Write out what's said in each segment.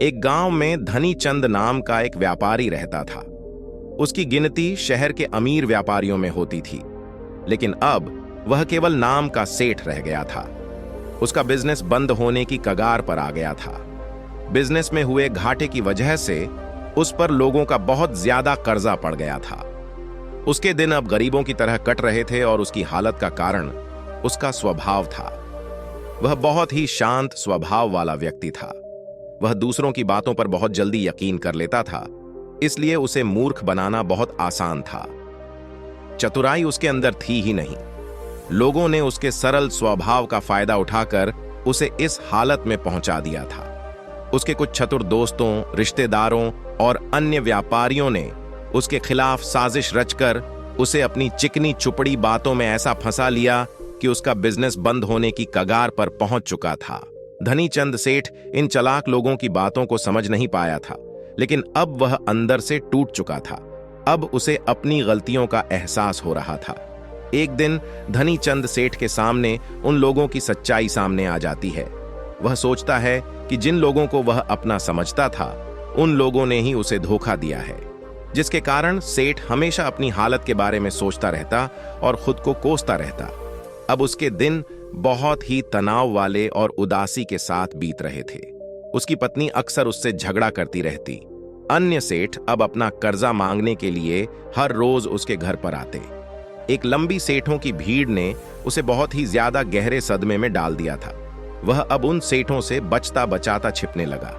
एक गांव में धनी चंद नाम का एक व्यापारी रहता था। उसकी गिनती शहर के अमीर व्यापारियों में होती थी, लेकिन अब वह केवल नाम का सेठ रह गया था। उसका बिजनेस बंद होने की कगार पर आ गया था। बिजनेस में हुए घाटे की वजह से उस पर लोगों का बहुत ज्यादा कर्जा पड़ गया था। उसके दिन अब गरीबों की तरह कट रहे थे और उसकी हालत का कारण उसका स्वभाव था। वह बहुत ही शांत स्वभाव वाला व्यक्ति था। वह दूसरों की बातों पर बहुत जल्दी यकीन कर लेता था, इसलिए उसे मूर्ख बनाना बहुत आसान था। चतुराई उसके अंदर थी ही नहीं। लोगों ने उसके सरल स्वभाव का फायदा उठाकर उसे इस हालत में पहुंचा दिया था। उसके कुछ चतुर दोस्तों, रिश्तेदारों और अन्य व्यापारियों ने उसके खिलाफ साजिश रचकर उसे अपनी चिकनी चुपड़ी बातों में ऐसा फंसा लिया कि उसका बिजनेस बंद होने की कगार पर पहुंच चुका था। धनी चंद सेठ इन चलाक लोगों की बातों को समझ नहीं पाया था, लेकिन अब वह अंदर से टूट चुका था। अब उसे अपनी गलतियों का एहसास हो रहा था। एक दिन धनी चंद सेठ के सामने उन लोगों की सच्चाई सामने आ जाती है। वह सोचता है कि जिन लोगों को वह अपना समझता था, उन लोगों ने ही उसे धोखा दिया है, जिसके कारण सेठ हमेशा अपनी हालत के बारे में सोचता रहता और खुद को कोसता रहता। अब उसके दिन बहुत ही तनाव वाले और उदासी के साथ बीत रहे थे। उसकी पत्नी अक्सर उससे झगड़ा करती रहती। अन्य सेठ अब अपना कर्जा मांगने के लिए हर रोज उसके घर पर आते। एक लंबी सेठों की भीड़ ने उसे बहुत ही ज्यादा गहरे सदमे में डाल दिया था। वह अब उन सेठों से बचता बचाता छिपने लगा।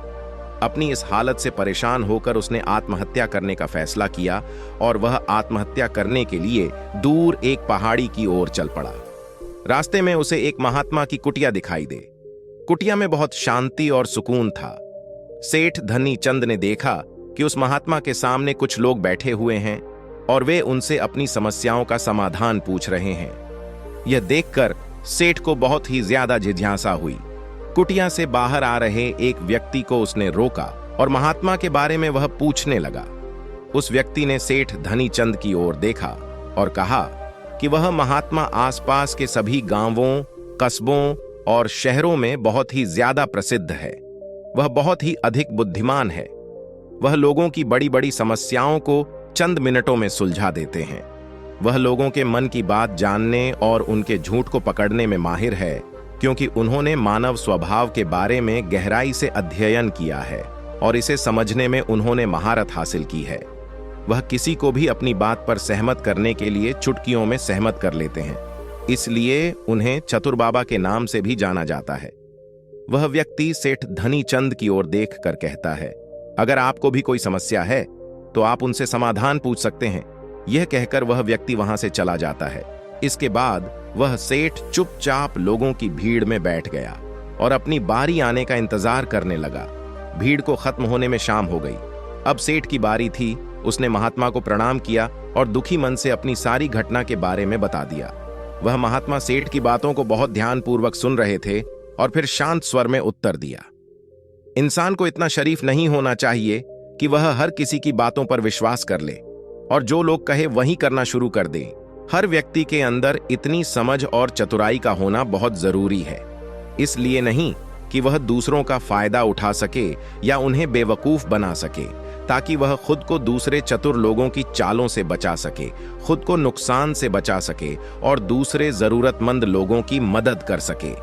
अपनी इस हालत से परेशान होकर उसने आत्महत्या करने का फैसला किया और वह आत्महत्या करने के लिए दूर एक पहाड़ी की ओर चल पड़ा। रास्ते में उसे एक महात्मा की कुटिया दिखाई दे। कुटिया में बहुत शांति और सुकून था। सेठ धनी चंद ने देखा कि उस महात्मा के सामने कुछ लोग बैठे हुए हैं और वे उनसे अपनी समस्याओं का समाधान पूछ रहे हैं। यह देखकर सेठ को बहुत ही ज्यादा जिज्ञासा हुई। कुटिया से बाहर आ रहे एक व्यक्ति को उसने रोका और महात्मा के बारे में वह पूछने लगा। उस व्यक्ति ने सेठ धनी चंद की ओर देखा और कहा कि वह महात्मा आसपास के सभी गांवों, कस्बों और शहरों में बहुत ही ज्यादा प्रसिद्ध है। वह बहुत ही अधिक बुद्धिमान है। वह लोगों की बड़ी बड़ी समस्याओं को चंद मिनटों में सुलझा देते हैं। वह लोगों के मन की बात जानने और उनके झूठ को पकड़ने में माहिर है, क्योंकि उन्होंने मानव स्वभाव के बारे में गहराई से अध्ययन किया है और इसे समझने में उन्होंने महारत हासिल की है। वह किसी को भी अपनी बात पर सहमत करने के लिए चुटकियों में सहमत कर लेते हैं, इसलिए उन्हें चतुर बाबा के नाम से भी जाना जाता है। वह व्यक्ति सेठ धनी चंद की ओर देखकर कहता है, अगर आपको भी कोई समस्या है तो आप उनसे समाधान पूछ सकते हैं। यह कहकर वह व्यक्ति वहां से चला जाता है। इसके बाद वह सेठ चुपचाप लोगों की भीड़ में बैठ गया और अपनी बारी आने का इंतजार करने लगा। भीड़ को खत्म होने में शाम हो गई। अब सेठ की बारी थी। उसने महात्मा को प्रणाम किया और दुखी मन से अपनी सारी घटना के बारे में बता दिया। वह महात्मा सेठ की बातों को बहुत ध्यानपूर्वक सुन रहे थे और फिर शांत स्वर में उत्तर दिया। इंसान को इतना शरीफ नहीं होना चाहिए कि वह हर किसी की बातों पर विश्वास कर ले और जो लोग कहे वही करना शुरू कर दे। हर व्यक्ति के अंदर इतनी समझ और चतुराई का होना बहुत जरूरी है, इसलिए नहीं कि वह दूसरों का फायदा उठा सके या उन्हें बेवकूफ बना सके, ताकि वह खुद को दूसरे चतुर लोगों की चालों से बचा सके, खुद को नुकसान से बचा सके और दूसरे जरूरतमंद लोगों की मदद कर सके।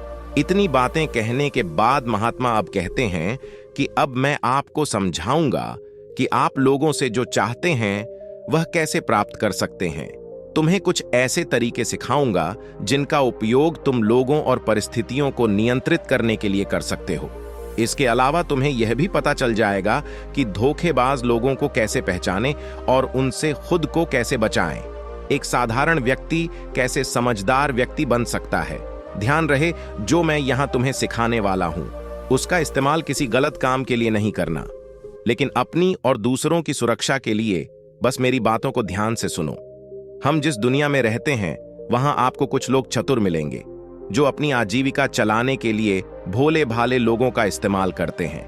इतनी बातें कहने के बाद महात्मा अब कहते हैं कि अब मैं आपको समझाऊंगा कि आप लोगों से जो चाहते हैं वह कैसे प्राप्त कर सकते हैं। तुम्हें कुछ ऐसे तरीके सिखाऊंगा जिनका उपयोग तुम लोगों और परिस्थितियों को नियंत्रित करने के लिए कर सकते हो। इसके अलावा तुम्हें यह भी पता चल जाएगा कि धोखेबाज लोगों को कैसे पहचानें और उनसे खुद को कैसे बचाएं। एक साधारण व्यक्ति कैसे समझदार व्यक्ति बन सकता है। ध्यान रहे, जो मैं यहां तुम्हें सिखाने वाला हूं उसका इस्तेमाल किसी गलत काम के लिए नहीं करना, लेकिन अपनी और दूसरों की सुरक्षा के लिए। बस मेरी बातों को ध्यान से सुनो। हम जिस दुनिया में रहते हैं वहां आपको कुछ लोग चतुर मिलेंगे जो अपनी आजीविका चलाने के लिए भोले भाले लोगों का इस्तेमाल करते हैं।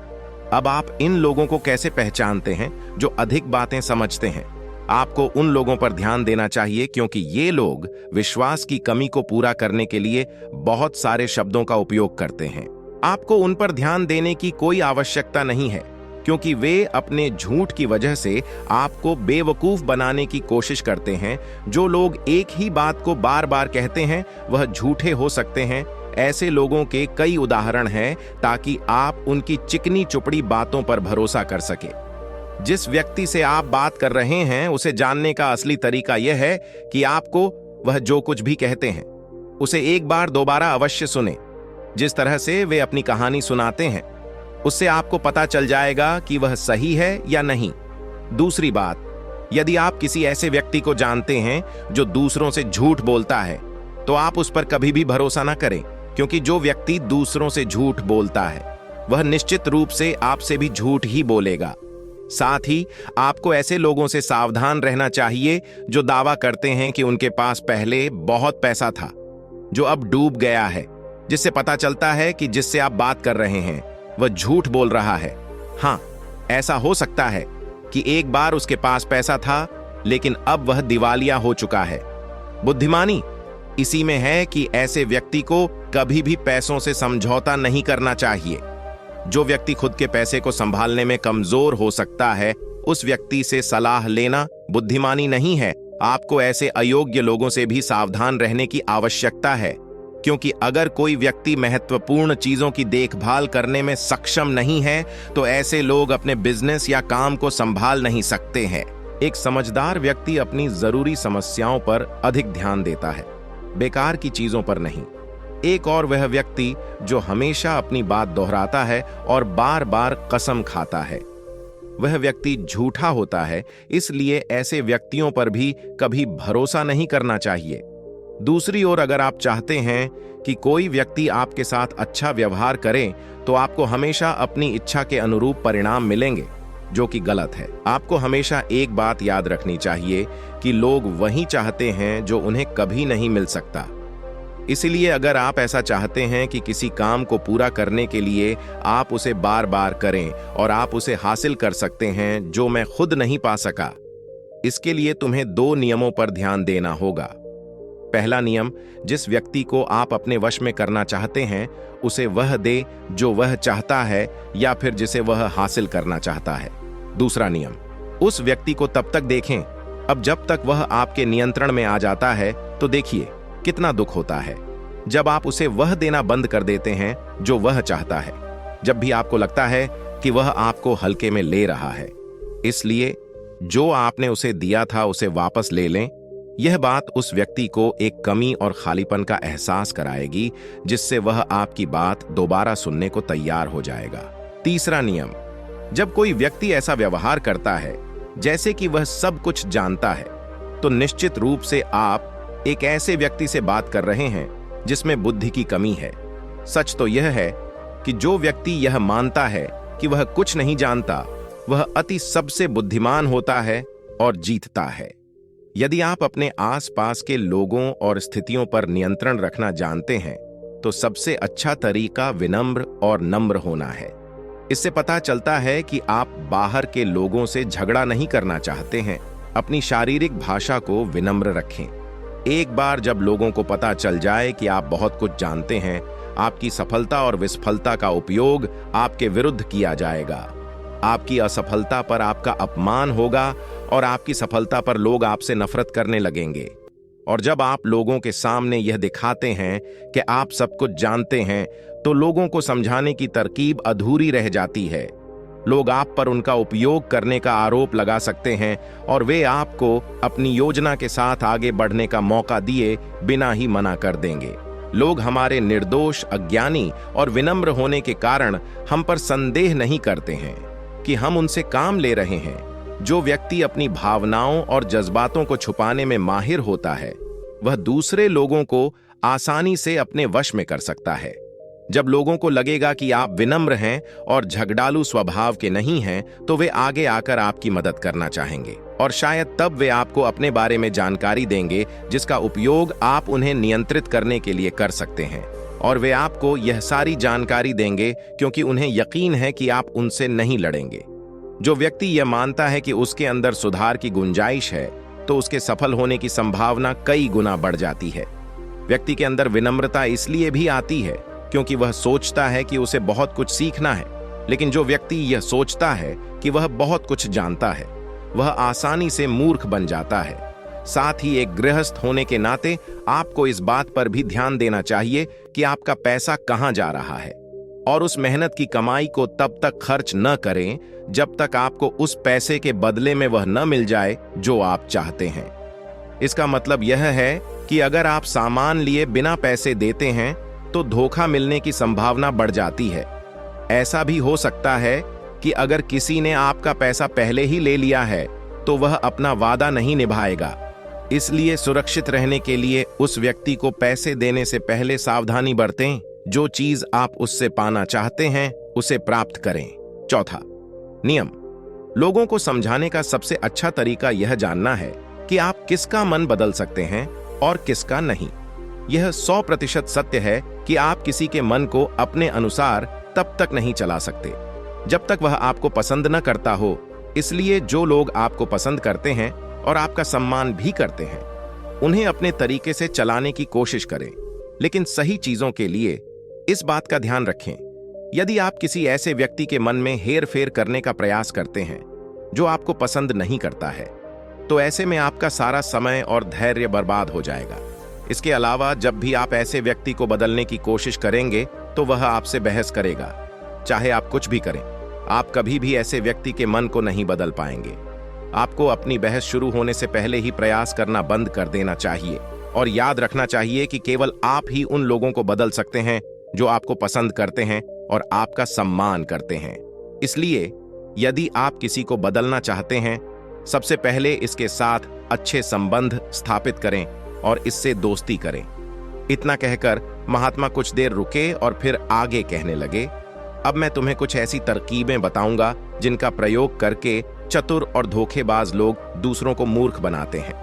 अब आप इन लोगों को कैसे पहचानते हैं जो अधिक बातें समझते हैं? आपको उन लोगों पर ध्यान देना चाहिए, क्योंकि ये लोग विश्वास की कमी को पूरा करने के लिए बहुत सारे शब्दों का उपयोग करते हैं। आपको उन पर ध्यान देने की कोई आवश्यकता नहीं है। क्योंकि वे अपने झूठ की वजह से आपको बेवकूफ बनाने की कोशिश करते हैं। जो लोग एक ही बात को बार बार कहते हैं वह झूठे हो सकते हैं। ऐसे लोगों के कई उदाहरण हैं ताकि आप उनकी चिकनी चुपड़ी बातों पर भरोसा कर सके। जिस व्यक्ति से आप बात कर रहे हैं उसे जानने का असली तरीका यह है कि आपको वह जो कुछ भी कहते हैं उसे एक बार दोबारा अवश्य सुने। जिस तरह से वे अपनी कहानी सुनाते हैं उससे आपको पता चल जाएगा कि वह सही है या नहीं। दूसरी बात, यदि आप किसी ऐसे व्यक्ति को जानते हैं जो दूसरों से झूठ बोलता है तो आप उस पर कभी भी भरोसा ना करें, क्योंकि जो व्यक्ति दूसरों से झूठ बोलता है वह निश्चित रूप से आपसे भी झूठ ही बोलेगा। साथ ही आपको ऐसे लोगों से सावधान रहना चाहिए जो दावा करते हैं कि उनके पास पहले बहुत पैसा था जो अब डूब गया है, जिससे पता चलता है कि जिससे आप बात कर रहे हैं वह झूठ बोल रहा है। हाँ, ऐसा हो सकता है कि एक बार उसके पास पैसा था लेकिन अब वह दिवालिया हो चुका है। बुद्धिमानी इसी में है कि ऐसे व्यक्ति को कभी भी पैसों से समझौता नहीं करना चाहिए। जो व्यक्ति खुद के पैसे को संभालने में कमजोर हो सकता है उस व्यक्ति से सलाह लेना बुद्धिमानी नहीं है। आपको ऐसे अयोग्य लोगों से भी सावधान रहने की आवश्यकता है, क्योंकि अगर कोई व्यक्ति महत्वपूर्ण चीजों की देखभाल करने में सक्षम नहीं है तो ऐसे लोग अपने बिजनेस या काम को संभाल नहीं सकते हैं। एक समझदार व्यक्ति अपनी जरूरी समस्याओं पर अधिक ध्यान देता है, बेकार की चीजों पर नहीं। एक और वह व्यक्ति जो हमेशा अपनी बात दोहराता है और बार बार कसम खाता है, वह व्यक्ति झूठा होता है। इसलिए ऐसे व्यक्तियों पर भी कभी भरोसा नहीं करना चाहिए। दूसरी ओर, अगर आप चाहते हैं कि कोई व्यक्ति आपके साथ अच्छा व्यवहार करे तो आपको हमेशा अपनी इच्छा के अनुरूप परिणाम मिलेंगे, जो कि गलत है। आपको हमेशा एक बात याद रखनी चाहिए कि लोग वही चाहते हैं जो उन्हें कभी नहीं मिल सकता। इसलिए अगर आप ऐसा चाहते हैं कि किसी काम को पूरा करने के लिए आप उसे बार बार करें और आप उसे हासिल कर सकते हैं जो मैं खुद नहीं पा सका, इसके लिए तुम्हें 2 नियमों पर ध्यान देना होगा। पहला नियम, जिस व्यक्ति को आप अपने वश में करना चाहते हैं उसे वह दे जो वह चाहता है या फिर जिसे वह हासिल करना चाहता है। दूसरा नियम, उस व्यक्ति को तब तक देखें अब जब तक वह आपके नियंत्रण में आ जाता है। तो देखिए कितना दुख होता है जब आप उसे वह देना बंद कर देते हैं जो वह चाहता है, जब भी आपको लगता है कि वह आपको हल्के में ले रहा है। इसलिए जो आपने उसे दिया था उसे वापस ले लें। यह बात उस व्यक्ति को एक कमी और खालीपन का एहसास कराएगी, जिससे वह आपकी बात दोबारा सुनने को तैयार हो जाएगा। तीसरा नियम, जब कोई व्यक्ति ऐसा व्यवहार करता है जैसे कि वह सब कुछ जानता है, तो निश्चित रूप से आप एक ऐसे व्यक्ति से बात कर रहे हैं जिसमें बुद्धि की कमी है। सच तो यह है कि जो व्यक्ति यह मानता है कि वह कुछ नहीं जानता, वह अति सबसे बुद्धिमान होता है और जीतता है। यदि आप अपने आसपास के लोगों और स्थितियों पर नियंत्रण रखना जानते हैं तो सबसे अच्छा तरीका विनम्र और नम्र होना है। इससे पता चलता है कि आप बाहर के लोगों से झगड़ा नहीं करना चाहते हैं। अपनी शारीरिक भाषा को विनम्र रखें। एक बार जब लोगों को पता चल जाए कि आप बहुत कुछ जानते हैं, आपकी सफलता और विफलता का उपयोग आपके विरुद्ध किया जाएगा। आपकी असफलता पर आपका अपमान होगा और आपकी सफलता पर लोग आपसे नफरत करने लगेंगे। और जब आप लोगों के सामने यह दिखाते हैं कि आप सब कुछ जानते हैं, तो लोगों को समझाने की तरकीब अधूरी रह जाती है। लोग आप पर उनका उपयोग करने का आरोप लगा सकते हैं और वे आपको अपनी योजना के साथ आगे बढ़ने का मौका दिए बिना ही मना कर देंगे। लोग हमारे निर्दोष, अज्ञानी और विनम्र होने के कारण हम पर संदेह नहीं करते हैं कि हम उनसे काम ले रहे हैं। जो व्यक्ति अपनी भावनाओं और जज्बातों को छुपाने में माहिर होता है, वह दूसरे लोगों को आसानी से अपने वश में कर सकता है। जब लोगों को लगेगा कि आप विनम्र हैं और झगड़ालू स्वभाव के नहीं हैं, तो वे आगे आकर आपकी मदद करना चाहेंगे और शायद तब वे आपको अपने बारे में जानकारी देंगे जिसका उपयोग आप उन्हें नियंत्रित करने के लिए कर सकते हैं। और वे आपको यह सारी जानकारी देंगे क्योंकि उन्हें यकीन है कि आप उनसे नहीं लड़ेंगे। जो व्यक्ति यह मानता है कि उसके अंदर सुधार की गुंजाइश है, तो उसके सफल होने की संभावना कई गुना बढ़ जाती है। व्यक्ति के अंदर विनम्रता इसलिए भी आती है क्योंकि वह सोचता है कि उसे बहुत कुछ सीखना है। लेकिन जो व्यक्ति यह सोचता है कि वह बहुत कुछ जानता है, वह आसानी से मूर्ख बन जाता है। साथ ही एक गृहस्थ होने के नाते आपको इस बात पर भी ध्यान देना चाहिए कि आपका पैसा कहां जा रहा है, और उस मेहनत की कमाई को तब तक खर्च न करें जब तक आपको उस पैसे के बदले में वह न मिल जाए जो आप चाहते हैं। इसका मतलब यह है कि अगर आप सामान लिए बिना पैसे देते हैं तो धोखा मिलने की संभावना बढ़ जाती है। ऐसा भी हो सकता है कि अगर किसी ने आपका पैसा पहले ही ले लिया है तो वह अपना वादा नहीं निभाएगा। इसलिए सुरक्षित रहने के लिए उस व्यक्ति को पैसे देने से पहले सावधानी बरतें। जो चीज आप उससे पाना चाहते हैं उसे प्राप्त करें। चौथा नियम, लोगों को समझाने का सबसे अच्छा तरीका यह जानना है कि आप किसका मन बदल सकते हैं और किसका नहीं। यह 100% सत्य है कि आप किसी के मन को अपने अनुसार तब तक नहीं चला सकते जब तक वह आपको पसंद न करता हो। इसलिए जो लोग आपको पसंद करते हैं और आपका सम्मान भी करते हैं, उन्हें अपने तरीके से चलाने की कोशिश करें, लेकिन सही चीजों के लिए इस बात का ध्यान रखें। यदि आप किसी ऐसे व्यक्ति के मन में हेर फेर करने का प्रयास करते हैं जो आपको पसंद नहीं करता है, तो ऐसे में आपका सारा समय और धैर्य बर्बाद हो जाएगा। इसके अलावा जब भी आप ऐसे व्यक्ति को बदलने की कोशिश करेंगे तो वह आपसे बहस करेगा। चाहे आप कुछ भी करें, आप कभी भी ऐसे व्यक्ति के मन को नहीं बदल पाएंगे। आपको अपनी बहस शुरू होने से पहले ही प्रयास करना बंद कर देना चाहिए और याद रखना चाहिए कि केवल आप ही उन लोगों को बदल सकते हैं जो आपको पसंद करते हैं और आपका सम्मान करते हैं। इसलिए यदि आप किसी को बदलना चाहते हैं, सबसे पहले इसके साथ अच्छे संबंध स्थापित करें और इससे दोस्ती करें। इतना कहकर महात्मा कुछ देर रुके और फिर आगे कहने लगे, अब मैं तुम्हें कुछ ऐसी तरकीबें बताऊंगा जिनका प्रयोग करके चतुर और धोखेबाज लोग दूसरों को मूर्ख बनाते हैं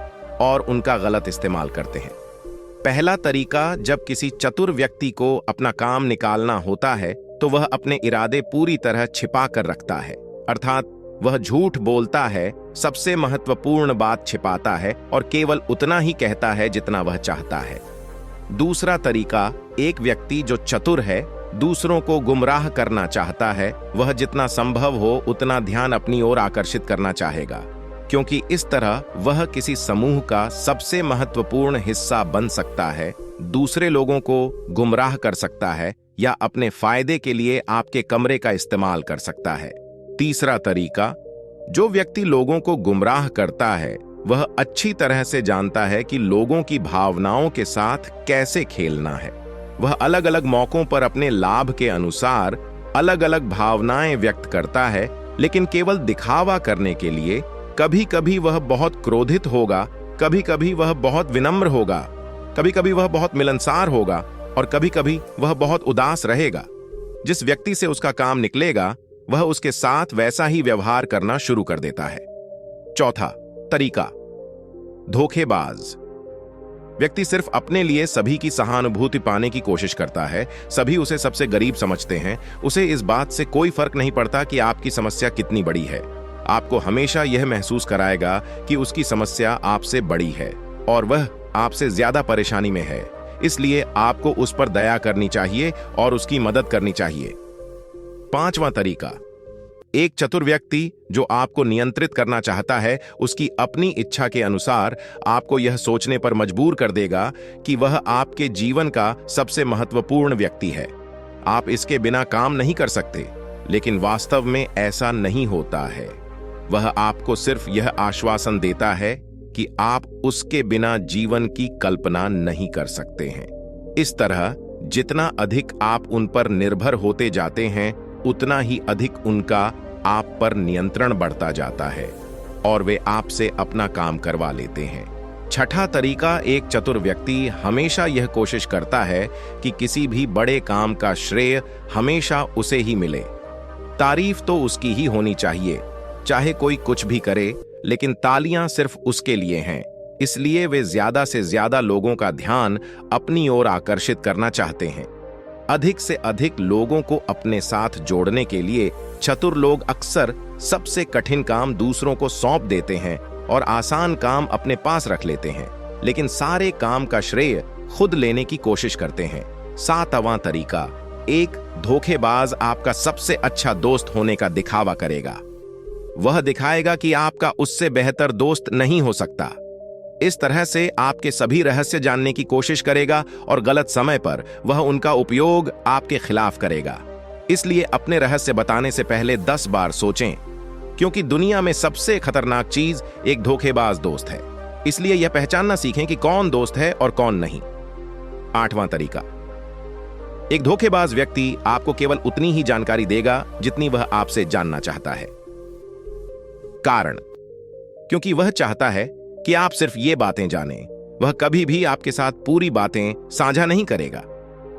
और उनका गलत इस्तेमाल करते हैं। पहला तरीका, जब किसी चतुर व्यक्ति को अपना काम निकालना होता है तो वह अपने इरादे पूरी तरह छिपा कर रखता है, अर्थात वह झूठ बोलता है, सबसे महत्वपूर्ण बात छिपाता है और केवल उतना ही कहता है जितना वह चाहता है। दूसरा तरीका, एक व्यक्ति जो चतुर है, दूसरों को गुमराह करना चाहता है, वह जितना संभव हो उतना ध्यान अपनी ओर आकर्षित करना चाहेगा, क्योंकि इस तरह वह किसी समूह का सबसे महत्वपूर्ण हिस्सा बन सकता है, दूसरे लोगों को गुमराह कर सकता है या अपने फायदे के लिए आपके कमरे का इस्तेमाल कर सकता है। तीसरा तरीका, जो व्यक्ति लोगों को गुमराह करता है वह अच्छी तरह से जानता है कि लोगों की भावनाओं के साथ कैसे खेलना है। वह अलग अलग मौकों पर अपने लाभ के अनुसार अलग अलग भावनाएं व्यक्त करता है, लेकिन केवल दिखावा करने के लिए। कभी कभी वह बहुत क्रोधित होगा, कभी कभी वह बहुत विनम्र होगा, कभी कभी वह बहुत मिलनसार होगा और कभी कभी वह बहुत उदास रहेगा। जिस व्यक्ति से उसका काम निकलेगा वह उसके साथ वैसा ही व्यवहार करना शुरू कर देता है। चौथा तरीका, धोखेबाज व्यक्ति सिर्फ अपने लिए सभी की सहानुभूति पाने की कोशिश करता है। सभी उसे सबसे गरीब समझते हैं। उसे इस बात से कोई फर्क नहीं पड़ता कि आपकी समस्या कितनी बड़ी है। आपको हमेशा यह महसूस कराएगा कि उसकी समस्या आपसे बड़ी है और वह आपसे ज्यादा परेशानी में है, इसलिए आपको उस पर दया करनी चाहिए और उसकी मदद करनी चाहिए। पांचवा तरीका, एक चतुर व्यक्ति जो आपको नियंत्रित करना चाहता है, उसकी अपनी इच्छा के अनुसार आपको यह सोचने पर मजबूर कर देगा कि वह आपके जीवन का सबसे महत्वपूर्ण व्यक्ति है। आप इसके बिना काम नहीं कर सकते, लेकिन वास्तव में ऐसा नहीं होता है। वह आपको सिर्फ यह आश्वासन देता है कि आप उसके बिना जीवन की कल्पना नहीं कर सकते हैं। इस तरह जितना अधिक आप उन पर निर्भर होते जाते हैं, उतना ही अधिक उनका आप पर नियंत्रण बढ़ता जाता है और वे आपसे अपना काम करवा लेते हैं। छठा तरीका, एक चतुर व्यक्ति हमेशा यह कोशिश करता है कि किसी भी बड़े काम का श्रेय हमेशा उसे ही मिले। तारीफ तो उसकी ही होनी चाहिए, चाहे कोई कुछ भी करे, लेकिन तालियां सिर्फ उसके लिए हैं। इसलिए वे ज्यादा से ज्यादा लोगों का ध्यान अपनी ओर आकर्षित करना चाहते हैं। अधिक से अधिक लोगों को अपने साथ जोड़ने के लिए चतुर लोग अक्सर सबसे कठिन काम दूसरों को सौंप देते हैं और आसान काम अपने पास रख लेते हैं, लेकिन सारे काम का श्रेय खुद लेने की कोशिश करते हैं। सातवां तरीका, एक धोखेबाज आपका सबसे अच्छा दोस्त होने का दिखावा करेगा। वह दिखाएगा कि आपका उससे बेहतर दोस्त नहीं हो सकता। इस तरह से आपके सभी रहस्य जानने की कोशिश करेगा और गलत समय पर वह उनका उपयोग आपके खिलाफ करेगा। इसलिए अपने रहस्य बताने से पहले 10 बार सोचें, क्योंकि दुनिया में सबसे खतरनाक चीज एक धोखेबाज दोस्त है। इसलिए यह पहचानना सीखें कि कौन दोस्त है और कौन नहीं। 8वां तरीका, एक धोखेबाज व्यक्ति आपको केवल उतनी ही जानकारी देगा जितनी वह आपसे जानना चाहता है। कारण, क्योंकि वह चाहता है कि आप सिर्फ ये बातें जानें। वह कभी भी आपके साथ पूरी बातें साझा नहीं करेगा।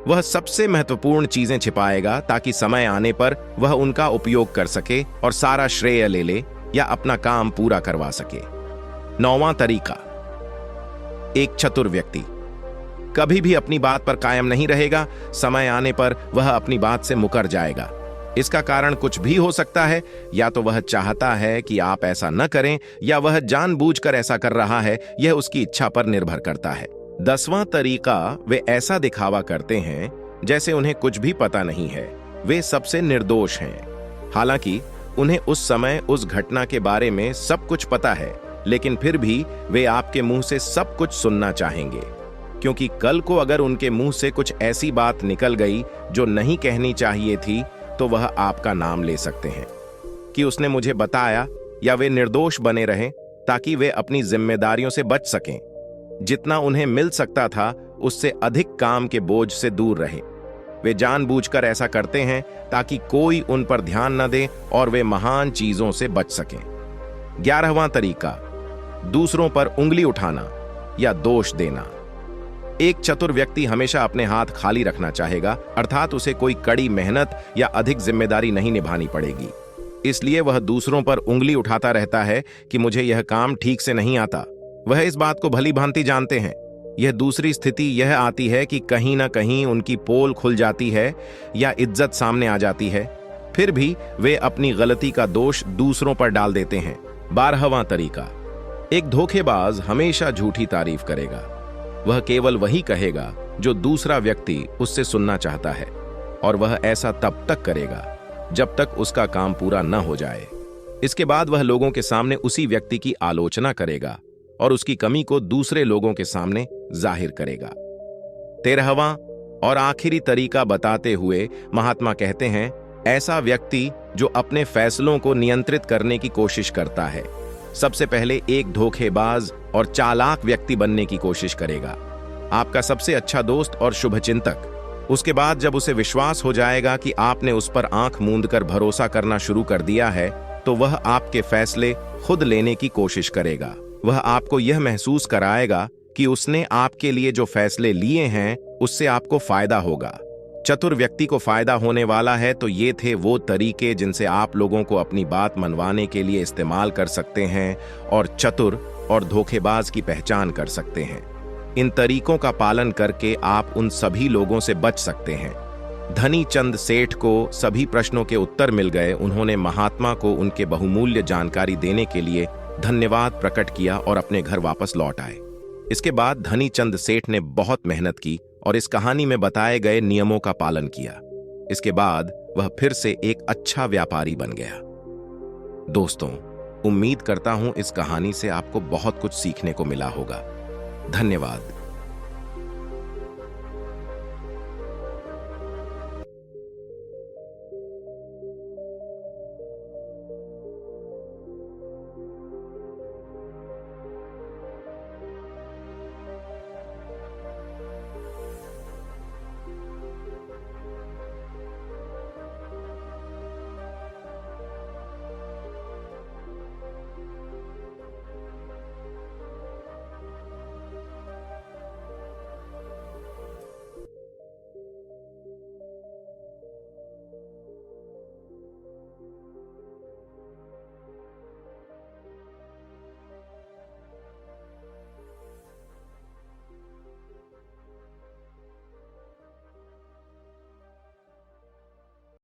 वह सबसे महत्वपूर्ण चीजें छिपाएगा ताकि समय आने पर वह उनका उपयोग कर सके और सारा श्रेय ले ले या अपना काम पूरा करवा सके। 9वां तरीका, एक चतुर व्यक्ति कभी भी अपनी बात पर कायम नहीं रहेगा। समय आने पर वह अपनी बात से मुकर जाएगा। इसका कारण कुछ भी हो सकता है, या तो वह चाहता है कि आप ऐसा न करें या वह जानबूझकर ऐसा कर रहा है। यह उसकी इच्छा पर निर्भर करता है। 10वां तरीका, वे ऐसा दिखावा करते हैं जैसे उन्हें कुछ भी पता नहीं है। वे सबसे निर्दोष हैं। हालांकि उन्हें उस समय उस घटना के बारे में सब कुछ पता है, लेकिन फिर भी वे आपके मुंह से सब कुछ सुनना चाहेंगे, क्योंकि कल को अगर उनके मुंह से कुछ ऐसी बात निकल गई जो नहीं कहनी चाहिए थी, तो वह आपका नाम ले सकते हैं कि उसने मुझे बताया, या वे निर्दोष बने रहें ताकि वे अपनी जिम्मेदारियों से बच सकें। जितना उन्हें मिल सकता था उससे अधिक काम के बोझ से दूर रहे। वे जानबूझकर ऐसा करते हैं ताकि कोई उन पर ध्यान न दे और वे महान चीजों से बच सकें। 11वां तरीका, दूसरों पर उंगली उठाना या दोष देना। एक चतुर व्यक्ति हमेशा अपने हाथ खाली रखना चाहेगा, अर्थात उसे कोई कड़ी मेहनत या अधिक जिम्मेदारी नहीं निभानी पड़ेगी। इसलिए वह दूसरों पर उंगली उठाता रहता है कि मुझे यह काम ठीक से नहीं आता। वह इस बात को भली भांति जानते हैं। यह दूसरी स्थिति यह आती है कि कहीं ना कहीं उनकी पोल खुल जाती है या इज्जत सामने आ जाती है, फिर भी वे अपनी गलती का दोष दूसरों पर डाल देते हैं। 12वां तरीका, एक धोखेबाज हमेशा झूठी तारीफ करेगा। वह केवल वही कहेगा जो दूसरा व्यक्ति उससे सुनना चाहता है, और वह ऐसा तब तक करेगा जब तक उसका काम पूरा न हो जाए। इसके बाद वह लोगों के सामने उसी व्यक्ति की आलोचना करेगा और उसकी कमी को दूसरे लोगों के सामने जाहिर करेगा। 13वां और आखिरी तरीका बताते हुए महात्मा कहते हैं, ऐसा व्यक्ति जो अपने फैसलों को नियंत्रित करने की कोशिश करता है, सबसे पहले एक धोखेबाज और चालाक व्यक्ति बनने की कोशिश करेगा, आपका सबसे अच्छा दोस्त और शुभचिंतक। उसके बाद जब उसे विश्वास हो जाएगा कि आपने उस पर आंख मूंदकर भरोसा करना शुरू कर दिया है, तो वह आपके फैसले खुद लेने की कोशिश करेगा। वह आपको यह महसूस कराएगा कि उसने आपके लिए जो फैसले लिए हैं उससे आपको फायदा होगा। चतुर व्यक्ति को फायदा होने वाला है, तो ये थे वो तरीके जिनसे आप लोगों को अपनी बात मनवाने के लिए इस्तेमाल कर सकते हैं और चतुर और धोखेबाज की पहचान कर सकते हैं। इन तरीकों का पालन करके आप उन सभी लोगों से बच सकते हैं। धनी चंद सेठ को सभी प्रश्नों के उत्तर मिल गए। उन्होंने महात्मा को उनके बहुमूल्य जानकारी देने के लिए धन्यवाद प्रकट किया और अपने घर वापस लौट आए। इसके बाद धनी चंद सेठ ने बहुत मेहनत की और इस कहानी में बताए गए नियमों का पालन किया। इसके बाद वह फिर से एक अच्छा व्यापारी बन गया। दोस्तों, उम्मीद करता हूं इस कहानी से आपको बहुत कुछ सीखने को मिला होगा। धन्यवाद।